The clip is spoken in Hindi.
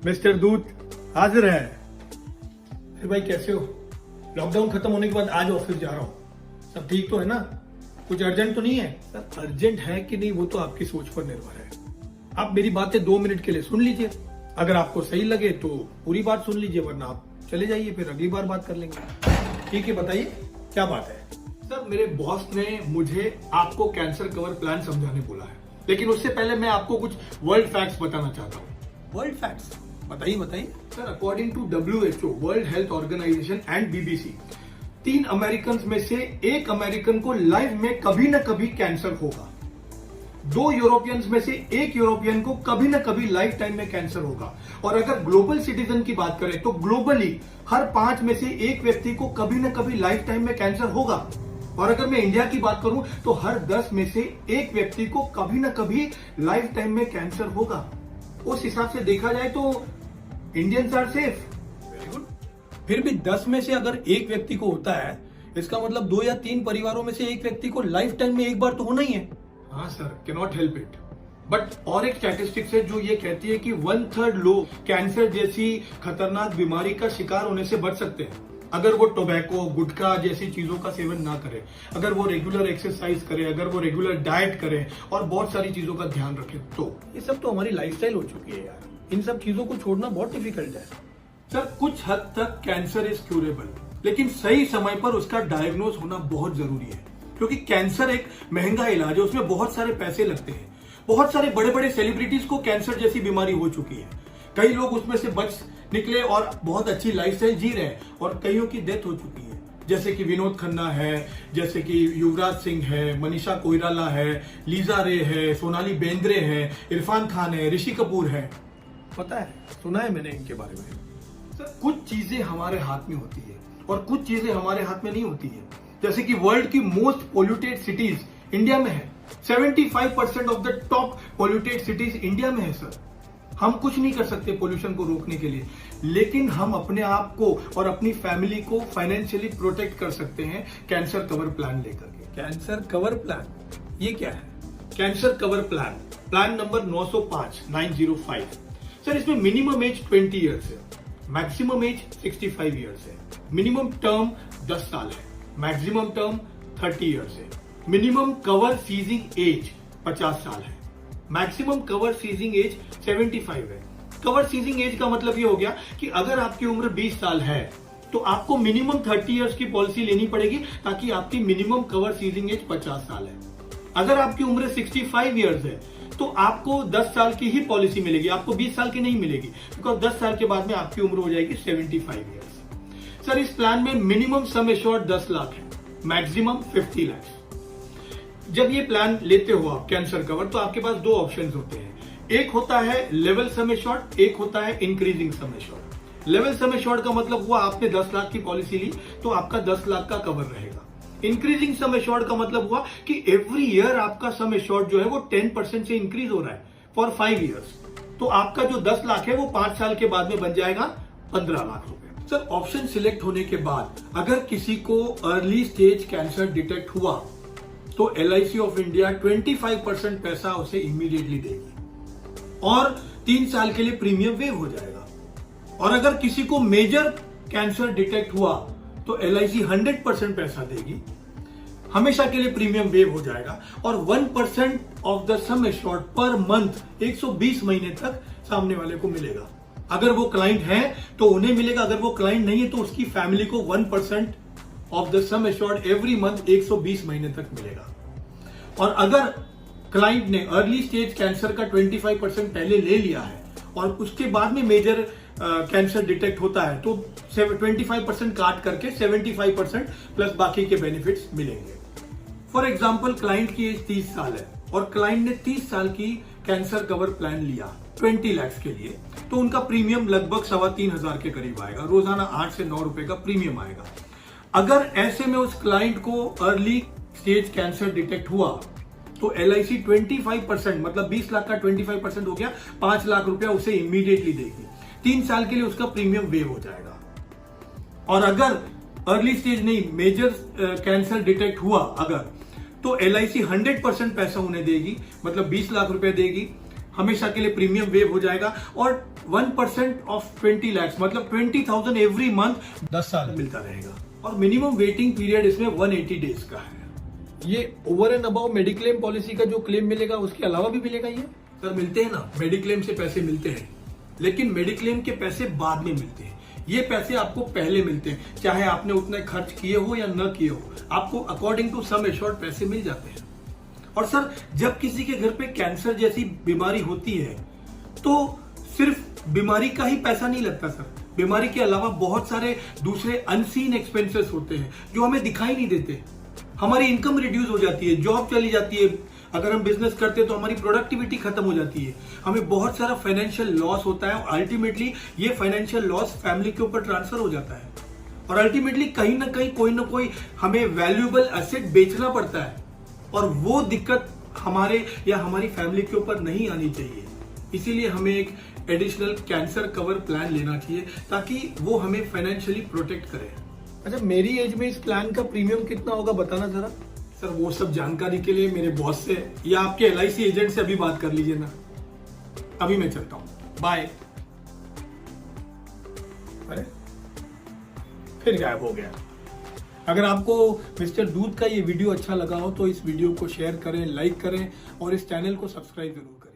मिस्टर दूत हाजिर है। फिर भाई कैसे हो? लॉकडाउन खत्म होने के बाद आज ऑफिस जा रहा हूँ। सब ठीक तो है ना? कुछ अर्जेंट तो नहीं है? सर अर्जेंट है कि नहीं वो तो आपकी सोच पर निर्भर है। आप मेरी बातें 2 मिनट के लिए सुन लीजिए। अगर आपको सही लगे तो पूरी बात सुन लीजिए, वरना आप चले जाइए, फिर अगली बार बात कर लेंगे। ठीक है, बताइए क्या बात है? सर मेरे बॉस ने मुझे आपको कैंसर कवर प्लान समझाने बोला है, लेकिन उससे पहले मैं आपको कुछ वर्ल्ड फैक्ट्स बताना चाहता हूँ। World facts? बताइए बताइए। Sir according to WHO, world health organization and BBC, 3 American में से 1 अमेरिकन को लाइफ में कभी ना कभी कैंसर होगा। 2 यूरोपियंस में से 1 यूरोपियन को कभी ना कभी लाइफ टाइम में कैंसर होगा। और अगर ग्लोबल सिटीजन की बात करें तो ग्लोबली हर 5 में से 1 व्यक्ति को कभी ना कभी लाइफ टाइम में कैंसर होगा। और अगर मैं इंडिया की बात करूं तो हर 10 में से 1 व्यक्ति को कभी ना कभी लाइफ टाइम में कैंसर होगा। उस हिसाब से देखा जाए तो Indians are safe. Very good. फिर भी 10 में से अगर 1 व्यक्ति को होता है, इसका मतलब 2 या 3 परिवारों में से 1 व्यक्ति को लाइफ टाइम में एक बार तो होना ही है। हाँ sir, can not help it. But और एक स्टैटिस्टिक्स है जो ये कहती है कि 1/3 लोग कैंसर जैसी खतरनाक बीमारी का शिकार होने से बच सकते हैं अगर वो टोबैको, गुटखा जैसी चीजों का सेवन ना करे, अगर वो रेगुलर एक्सरसाइज करे, अगर वो रेगुलर डाइट करे और बहुत सारी चीजों का ध्यान रखे। तो ये सब तो हमारी लाइफस्टाइल हो चुकी है यार। इन सब चीजों को छोड़ना बहुत डिफिकल्ट है। सर कुछ हद तक कैंसर इज क्यूरेबल, लेकिन सही समय पर उसका डायग्नोज होना बहुत जरूरी है, क्योंकि कैंसर एक महंगा इलाज है, उसमें बहुत सारे पैसे लगते हैं। बहुत सारे बड़े बड़े सेलिब्रिटीज को कैंसर जैसी बीमारी हो चुकी है। कई लोग उसमें से बच निकले और बहुत अच्छी लाइफस्टाइल जी रहे हैं, और कईयों की डेथ हो चुकी है, जैसे कि विनोद खन्ना है, जैसे कि युवराज सिंह है, मनीषा कोइराला है, लीजा रे है, सोनाली बेंद्रे है, इरफान खान है, ऋषि कपूर है। पता है, सुना है मैंने इनके बारे में। सर कुछ चीजें हमारे हाथ में होती है और कुछ चीजें हमारे हाथ में नहीं होती है। जैसे कि वर्ल्ड की मोस्ट पोल्यूटेड सिटीज इंडिया में है। 75% of the top polluted cities India में है। सर हम कुछ नहीं कर सकते पोल्यूशन को रोकने के लिए, लेकिन हम अपने आप को और अपनी फैमिली को फाइनेंशियली प्रोटेक्ट कर सकते हैं कैंसर कवर प्लान लेकर के। कैंसर कवर प्लान ये क्या है? Cancer cover plan, plan number 905 sir इसमें मिनिमम एज 20 ईयर्स है, मैक्सिमम एज 65 ईयर्स है, मिनिमम टर्म 10 साल है, मैक्सिमम टर्म 30 ईयर्स है, मिनिमम कवर सीजिंग एज 50 साल है, मैक्सिमम कवर सीजिंग एज 75 है। कवर सीजिंग एज का मतलब ये हो गया कि अगर आपकी उम्र 20 साल है तो आपको मिनिमम 30 इयर्स की पॉलिसी लेनी पड़ेगी, ताकि आपकी मिनिमम कवर सीजिंग एज 50 साल है। अगर आपकी उम्र 65 इयर्स है तो आपको 10 साल की ही पॉलिसी मिलेगी, आपको 20 साल की नहीं मिलेगी, बिकॉज 10 साल के बाद में आपकी उम्र हो जाएगी 75 इयर्स। सर इस प्लान में मिनिमम सम एश्योर्ड 10 लाख है, मैक्सिमम 50 लाख। जब ये प्लान लेते हो आप कैंसर कवर, तो आपके पास 2 ऑप्शंस होते हैं। एक होता है लेवल सम एश्योर्ड, एक होता है increasing sum assured. Level sum assured का मतलब हुआ आपने 10 लाख की पॉलिसी ली तो आपका 10 लाख का कवर रहेगा। इंक्रीजिंग सम एश्योर्ड का मतलब हुआ कि एवरी ईयर आपका सम एश्योर्ड जो है वो 10% से इंक्रीज हो रहा है फॉर 5 ईयर्स। तो आपका जो 10 लाख है वो 5 साल के बाद में बन जाएगा 15 लाख रुपए। सर ऑप्शन सिलेक्ट होने के बाद अगर किसी को अर्ली स्टेज कैंसर डिटेक्ट हुआ तो LIC ऑफ इंडिया 25% पैसा उसे इमीडिएटली देगी और 3 साल के लिए प्रीमियम वेव हो जाएगा। और अगर किसी को मेजर कैंसर डिटेक्ट हुआ तो LIC 100% पैसा देगी, हमेशा के लिए प्रीमियम वेव हो जाएगा, और 1% of the sum assured per month 120 महीने तक सामने वाले को मिलेगा। अगर वो क्लाइंट है तो उन्हें मिलेगा, अगर वो क्लाइंट नहीं है तो उसकी फैमिली को 1% of the sum assured every month 120 महीने तक मिलेगा। और अगर क्लाइंट ने अर्ली स्टेज कैंसर का 25% पहले ले लिया है और उसके बाद में मेजर कैंसर डिटेक्ट होता है तो 25% काट करके 75% प्लस बाकी के बेनिफिट्स मिलेंगे। फॉर एग्जाम्पल क्लाइंट की एज 30 साल है और क्लाइंट ने 30 साल की कैंसर कवर प्लान लिया 20 लाख के लिए, तो उनका प्रीमियम लगभग 3,500 के करीब आएगा। रोजाना 8 से 9 रुपए का प्रीमियम आएगा। अगर ऐसे में उस क्लाइंट को अर्ली स्टेज कैंसर डिटेक्ट हुआ तो LIC 25% मतलब 20 लाख का 25% हो गया, 5 लाख रुपया उसे इमीडिएटली देगी। 3 साल के लिए उसका प्रीमियम वेव हो जाएगा। और अगर अर्ली स्टेज नहीं मेजर कैंसर डिटेक्ट हुआ अगर, तो LIC 100% पैसा उन्हें देगी, मतलब 20 लाख रुपए देगी। हमेशा के लिए प्रीमियम वेव हो जाएगा और 1% ऑफ 20 lakhs मतलब 20,000 एवरी मंथ 10 साल मिलता रहेगा और मिनिमम वेटिंग पीरियड इसमें 180 डेज का है। ये over and above mediclaim policy का जो क्लेम मिलेगा उसके अलावा भी मिलेगा ये? सर मिलते हैं ना, मेडिक्लेम से पैसे मिलते हैं, लेकिन मेडिक्लेम के पैसे बाद में मिलते हैं। ये पैसे आपको पहले मिलते हैं, चाहे आपने उतने खर्च किए हो या न किए हो, आपको अकॉर्डिंग टू सम एश्योर्ड पैसे मिल जाते हैं। और सर जब किसी के घर पे कैंसर जैसी बीमारी होती है तो सिर्फ बीमारी का ही पैसा नहीं लगता सर, बीमारी के अलावा बहुत सारे दूसरे अनसीन एक्सपेंसेस होते हैं जो हमें दिखाई नहीं देते। हमारी इनकम रिड्यूस हो जाती है, जॉब चली जाती है, अगर हम बिजनेस करते हैं तो हमारी प्रोडक्टिविटी खत्म हो जाती है, हमें बहुत सारा फाइनेंशियल लॉस होता है और अल्टीमेटली ये फाइनेंशियल लॉस फैमिली के ऊपर ट्रांसफर हो जाता है और अल्टीमेटली कहीं ना कहीं कोई ना कोई हमें वैल्यूएबल एसेट बेचना पड़ता है और वो दिक्कत हमारे या हमारी फैमिली के ऊपर नहीं आनी चाहिए। इसीलिए हमें एक एडिशनल कैंसर कवर प्लान लेना चाहिए ताकि वो हमें फाइनेंशियली प्रोटेक्ट करे। अच्छा, मेरी एज में इस प्लान का प्रीमियम कितना होगा बताना जरा। सर वो सब जानकारी के लिए मेरे बॉस से या आपके LIC एजेंट से अभी बात कर लीजिए ना। अभी मैं चलता हूं, बाय। अरे फिर गायब हो गया। अगर आपको मिस्टर दूध का ये वीडियो अच्छा लगा हो तो इस वीडियो को शेयर करें, लाइक करें और इस चैनल को सब्सक्राइब जरूर करें।